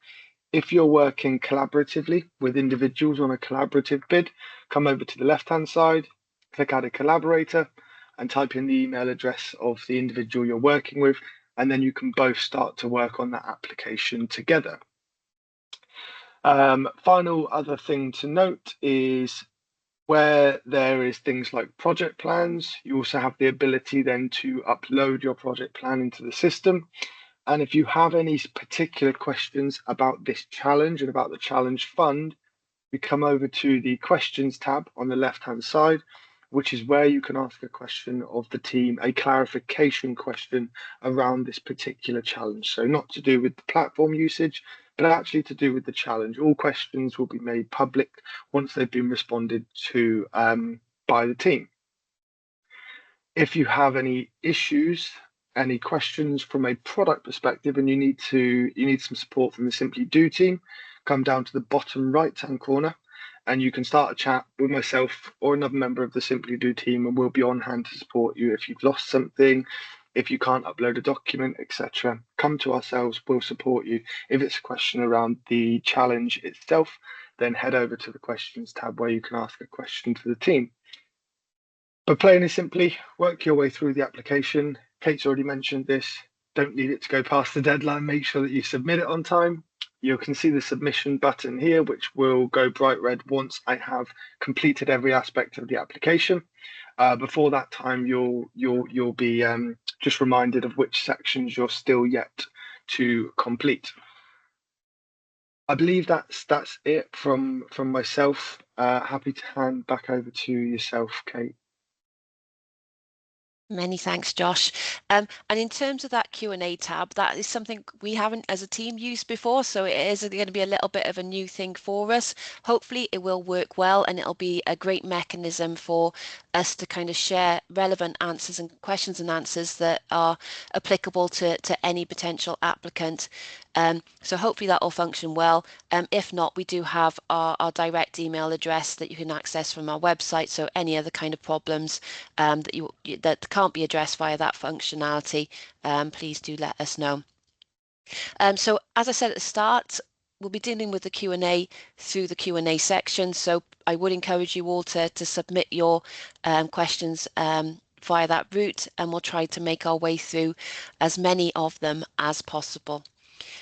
If you're working collaboratively with individuals on a collaborative bid, come over to the left-hand side, click Add a Collaborator, and type in the email address of the individual you're working with, and then you can both start to work on that application together. Final other thing to note is where there is things like project plans, you also have the ability then to upload your project plan into the system. And if you have any particular questions about this challenge and about the challenge fund, we come over to the questions tab on the left-hand side, which is where you can ask a question of the team, a clarification question around this particular challenge. So not to do with the platform usage, but actually to do with the challenge. All questions will be made public once they've been responded to by the team. If you have any issues, any questions from a product perspective, and you need some support from the Simply Do team, come down to the bottom right-hand corner, and you can start a chat with myself or another member of the Simply Do team, and we'll be on hand to support you if you've lost something, if you can't upload a document, etc. Come to ourselves, we'll support you. If it's a question around the challenge itself, then head over to the questions tab where you can ask a question to the team. But plain and simply, work your way through the application. Kate's already mentioned this. Don't need it to go past the deadline. Make sure that you submit it on time. You can see the submission button here, which will go bright red once I have completed every aspect of the application. Before that time, you'll be just reminded of which sections you're still yet to complete. I believe that's it from myself. Happy to hand back over to yourself, Kate. Many thanks, Josh. And in terms of that Q&A tab, that is something we haven't as a team used before, so it is going to be a little bit of a new thing for us. Hopefully it will work well and it'll be a great mechanism for us to kind of share relevant answers and questions and answers that are applicable to any potential applicant. So hopefully that will function well. If not, we do have our direct email address that you can access from our website. So any other kind of problems that can't be addressed via that functionality, please do let us know. So as I said at the start, we'll be dealing with the Q&A through the Q&A section. So I would encourage you all to submit your questions via that route, and we'll try to make our way through as many of them as possible.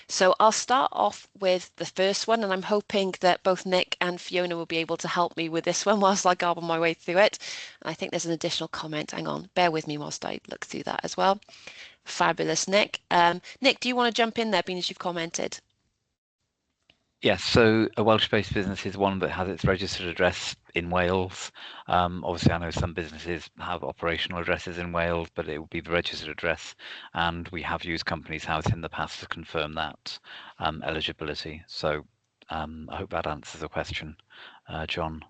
So I'll start off with the first one, and I'm hoping that both Nick and Fiona will be able to help me with this one whilst I garble my way through it. I think there's an additional comment. Hang on, bear with me whilst I look through that as well. Fabulous, Nick. Nick, do you want to jump in there, being as you've commented? Yes, so a Welsh-based business is one that has its registered address in Wales. Obviously, I know some businesses have operational addresses in Wales, but it will be the registered address, and we have used Companies House in the past to confirm that eligibility. So I hope that answers the question, John.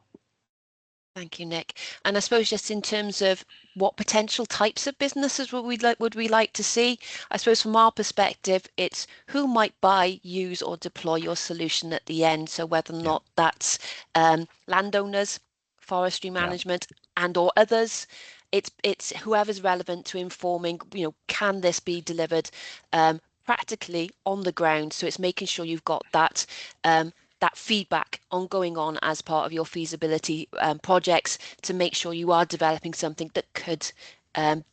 Thank you, Nick. And I suppose just in terms of what potential types of businesses would we like to see? I suppose from our perspective, it's who might buy, use or deploy your solution at the end. So whether or not that's landowners, forestry management and or others, it's whoever's relevant to informing, can this be delivered practically on the ground? So it's making sure you've got that that feedback ongoing on as part of your feasibility projects to make sure you are developing something that could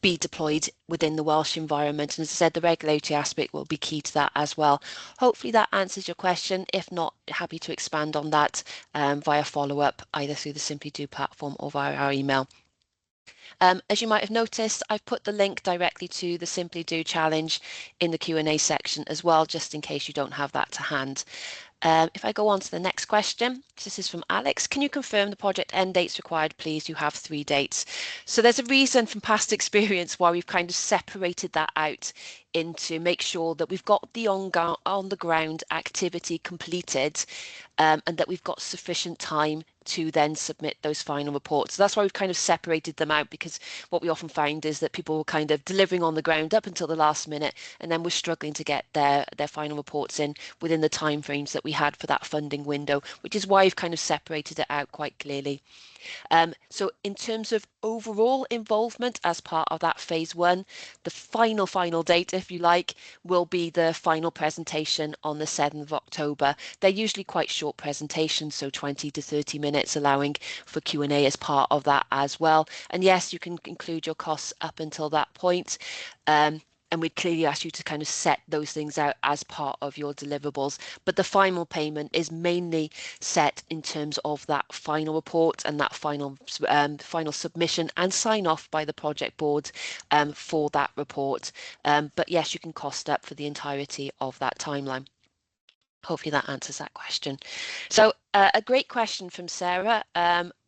be deployed within the Welsh environment. And as I said, the regulatory aspect will be key to that as well. Hopefully that answers your question. If not, happy to expand on that via follow-up, either through the Simply Do platform or via our email. As you might have noticed, I've put the link directly to the Simply Do challenge in the Q&A section as well, just in case you don't have that to hand. If I go on to the next question, this is from Alex. Can you confirm the project end dates required, please? You have 3 dates. So there's a reason from past experience why we've kind of separated that out into make sure that we've got the on the ground activity completed and that we've got sufficient time to then submit those final reports. So that's why we've kind of separated them out, because what we often find is that people were kind of delivering on the ground up until the last minute, and then we're struggling to get their final reports in within the timeframes that we had for that funding window, which is why we've kind of separated it out quite clearly. So in terms of overall involvement as part of that phase 1, the final date, if you like, will be the final presentation on the 7th of October. They're usually quite short presentations, so 20 to 30 minutes, allowing for Q&A as part of that as well. And yes, you can include your costs up until that point. And we'd clearly ask you to kind of set those things out as part of your deliverables. But the final payment is mainly set in terms of that final report and that final submission and sign off by the project board for that report. But yes, you can cost up for the entirety of that timeline. Hopefully that answers that question. So a great question from Sarah.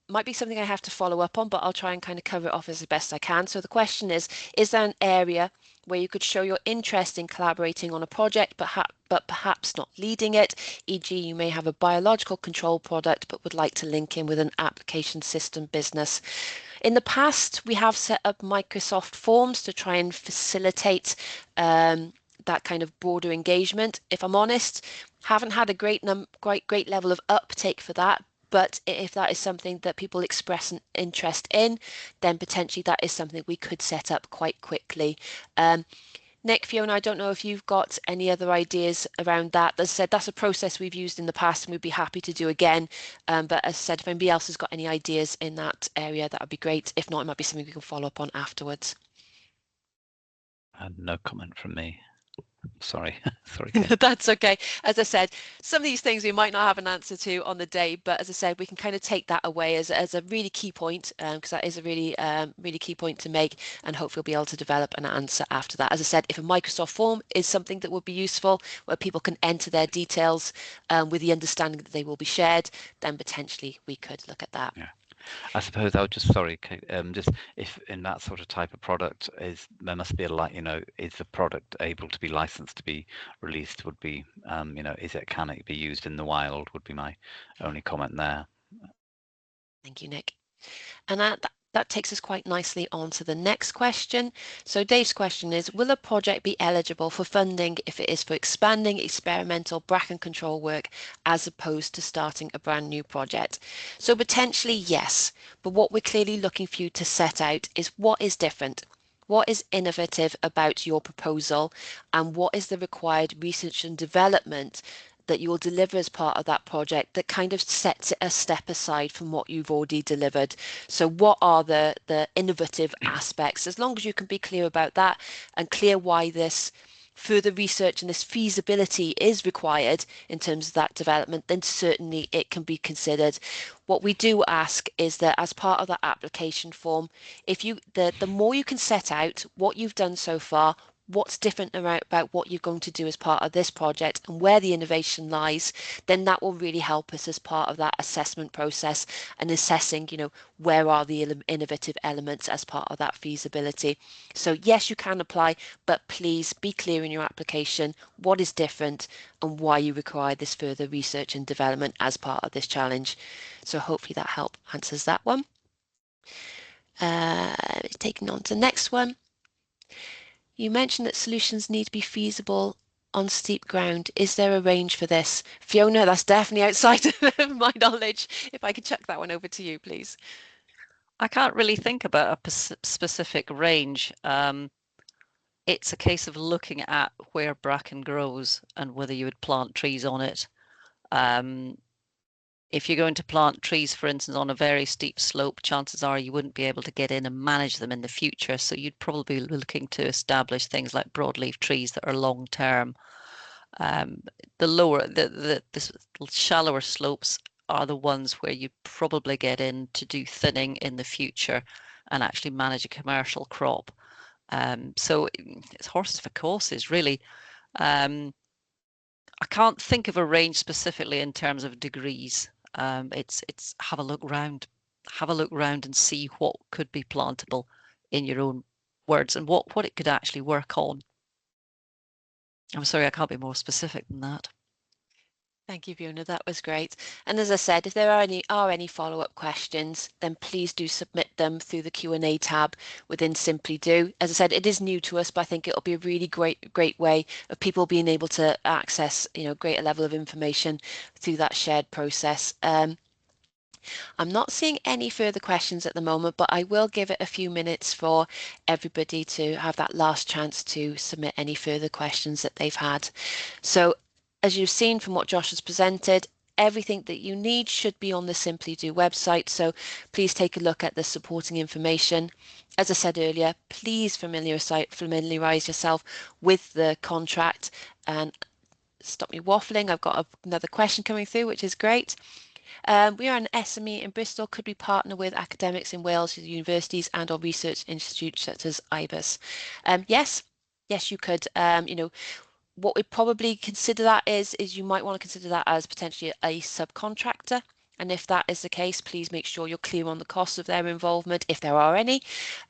Might be something I have to follow up on, but I'll try and kind of cover it off as best I can. So the question is there an area where you could show your interest in collaborating on a project, but perhaps not leading it? E.g., you may have a biological control product, but would like to link in with an application system business. In the past, we have set up Microsoft Forms to try and facilitate that kind of broader engagement. If I'm honest, haven't had a great level of uptake for that. But if that is something that people express an interest in, then potentially that is something we could set up quite quickly. Nick, Fiona, I don't know if you've got any other ideas around that. As I said, that's a process we've used in the past and we'd be happy to do again. But as I said, if anybody else has got any ideas in that area, that would be great. If not, it might be something we can follow up on afterwards. No comment from me. Sorry. That's okay. As I said, some of these things we might not have an answer to on the day, but as I said, we can kind of take that away as a really key point, because that is a really key point to make, and hopefully we'll be able to develop an answer after that. As I said, if a Microsoft form is something that would be useful, where people can enter their details with the understanding that they will be shared, then potentially we could look at that. Yeah. I suppose I would just, sorry, Kate, just if in that sort of type of product there must be is the product able to be licensed to be released? Would be, can it be used in the wild? Would be my only comment there. Thank you, Nick. And that takes us quite nicely on to the next question. So Dave's question is, will a project be eligible for funding if it is for expanding experimental bracken control work as opposed to starting a brand new project? So potentially yes, but what we're clearly looking for you to set out is what is different. What is innovative about your proposal, and what is the required research and development that you will deliver as part of that project that kind of sets it a step aside from what you've already delivered? So what are the innovative aspects? As long as you can be clear about that and clear why this further research and this feasibility is required in terms of that development, then certainly it can be considered. What we do ask is that as part of that application form, if you the more you can set out what you've done so far, what's different about what you're going to do as part of this project and where the innovation lies, then that will really help us as part of that assessment process and assessing, where are the innovative elements as part of that feasibility. So yes, you can apply, but please be clear in your application what is different and why you require this further research and development as part of this challenge. So hopefully that answers that one. Taking on to the next one. You mentioned that solutions need to be feasible on steep ground. Is there a range for this? Fiona, that's definitely outside of my knowledge. If I could chuck that one over to you, please. I can't really think about a specific range. It's a case of looking at where bracken grows and whether you would plant trees on it. If you're going to plant trees, for instance, on a very steep slope, chances are you wouldn't be able to get in and manage them in the future. So you'd probably be looking to establish things like broadleaf trees that are long term. The shallower slopes are the ones where you probably get in to do thinning in the future and actually manage a commercial crop. So it's horses for courses, really. I can't think of a range specifically in terms of degrees. It's have a look round and see what could be plantable in your own words and what it could actually work on. I'm sorry, I can't be more specific than that. Thank you, Fiona. That was great. And as I said, if there are any follow-up questions, then please do submit them through the Q&A tab within Simply Do. As I said, it is new to us, but I think it'll be a really great way of people being able to access, greater level of information through that shared process. I'm not seeing any further questions at the moment, but I will give it a few minutes for everybody to have that last chance to submit any further questions that they've had. So as you've seen from what Josh has presented, everything that you need should be on the Simply Do website. So please take a look at the supporting information. As I said earlier, please familiarise yourself with the contract and stop me waffling. I've got another question coming through, which is great. We are an SME in Bristol. Could we partner with academics in Wales, universities and or research institutes such as IBIS? Yes, you could. What we'd probably consider that is you might want to consider that as potentially a subcontractor. And if that is the case, please make sure you're clear on the costs of their involvement, if there are any,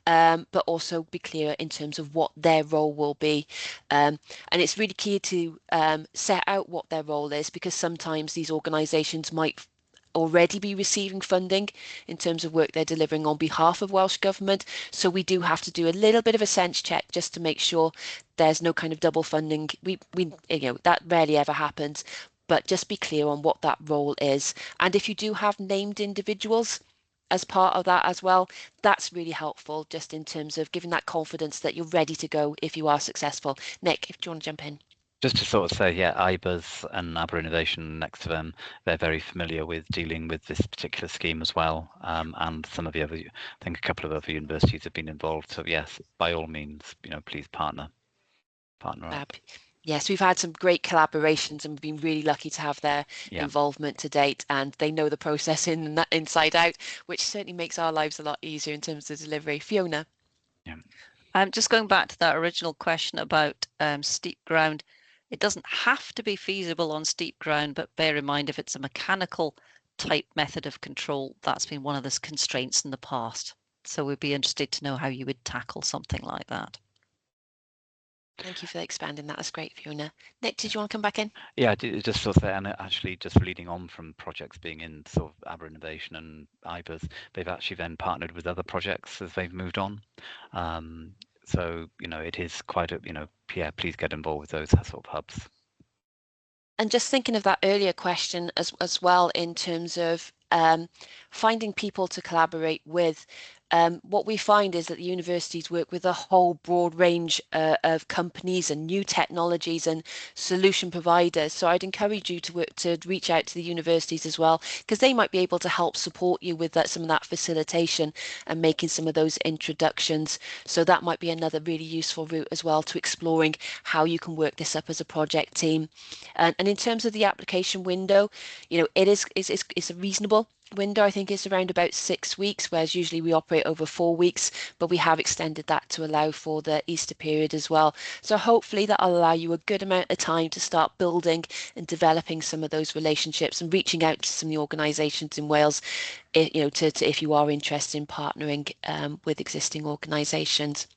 but also be clear in terms of what their role will be. And it's really key to set out what their role is, because sometimes these organisations might already be receiving funding in terms of work they're delivering on behalf of Welsh Government. So we do have to do a little bit of a sense check just to make sure there's no kind of double funding. We that rarely ever happens, but just be clear on what that role is. And if you do have named individuals as part of that as well, that's really helpful just in terms of giving that confidence that you're ready to go if you are successful. Nick, if you want to jump in. Just to sort of say, yeah, IBIS and Aber Innovation next to them, they're very familiar with dealing with this particular scheme as well. And some of the other, I think a couple of other universities have been involved. So yes, by all means, please partner up. Yes, we've had some great collaborations and we've been really lucky to have their involvement to date, and they know the process inside out, which certainly makes our lives a lot easier in terms of delivery. Fiona. Yeah. Just going back to that original question about steep ground, it doesn't have to be feasible on steep ground, but bear in mind if it's a mechanical type method of control, that's been one of the constraints in the past. So we'd be interested to know how you would tackle something like that. Thank you for expanding that. That's great, Fiona. Nick, did you want to come back in? Yeah, just sort of say, and actually just leading on from projects being in sort of Agri-Innovation and IBERS, they've actually then partnered with other projects as they've moved on. So, it is quite a, yeah, please get involved with those sort of hubs. And just thinking of that earlier question as well in terms of finding people to collaborate with. What we find is that the universities work with a whole broad range of companies and new technologies and solution providers. So I'd encourage you to reach out to the universities as well, because they might be able to help support you with some of that facilitation and making some of those introductions. So that might be another really useful route as well to exploring how you can work this up as a project team. And in terms of the application window, it's a reasonable window. I think it's around about 6 weeks, whereas usually we operate over 4 weeks, but we have extended that to allow for the Easter period as well. So hopefully that'll allow you a good amount of time to start building and developing some of those relationships and reaching out to some of the organisations in Wales, if you are interested in partnering with existing organisations.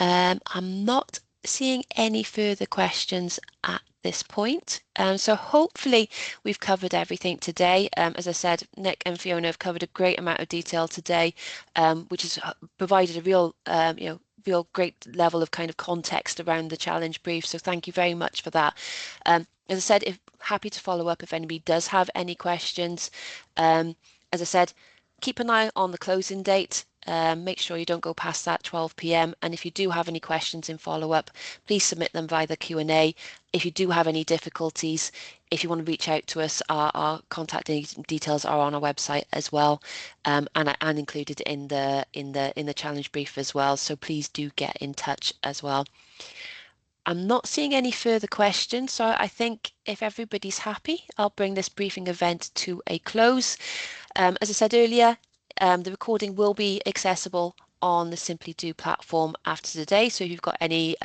I'm not seeing any further questions at this point. So hopefully we've covered everything today. As I said, Nick and Fiona have covered a great amount of detail today, which has provided a real great level of kind of context around the challenge brief. So thank you very much for that. As I said, happy to follow up if anybody does have any questions. As I said, keep an eye on the closing date. Make sure you don't go past that 12 p.m. And if you do have any questions in follow-up, please submit them via the Q&A. If you do have any difficulties, if you want to reach out to us, our contact details are on our website as well, and included in the challenge brief as well. So please do get in touch as well. I'm not seeing any further questions, so I think if everybody's happy, I'll bring this briefing event to a close. As I said earlier, the recording will be accessible on the Simply Do platform after today. So if you've got any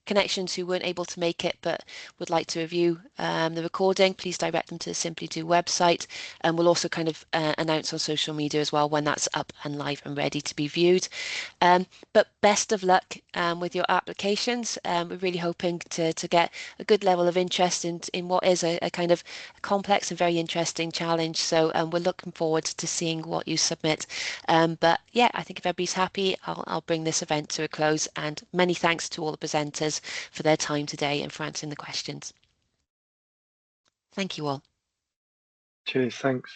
connections who weren't able to make it but would like to review the recording, please direct them to the Simply Do website. And we'll also kind of announce on social media as well when that's up and live and ready to be viewed. But best of luck with your applications. We're really hoping to get a good level of interest in what is a kind of complex and very interesting challenge. So we're looking forward to seeing what you submit. But yeah, I think if everybody's happy, I'll bring this event to a close. And many thanks to all the presenters for their time today and for answering the questions. Thank you all. Cheers. Thanks.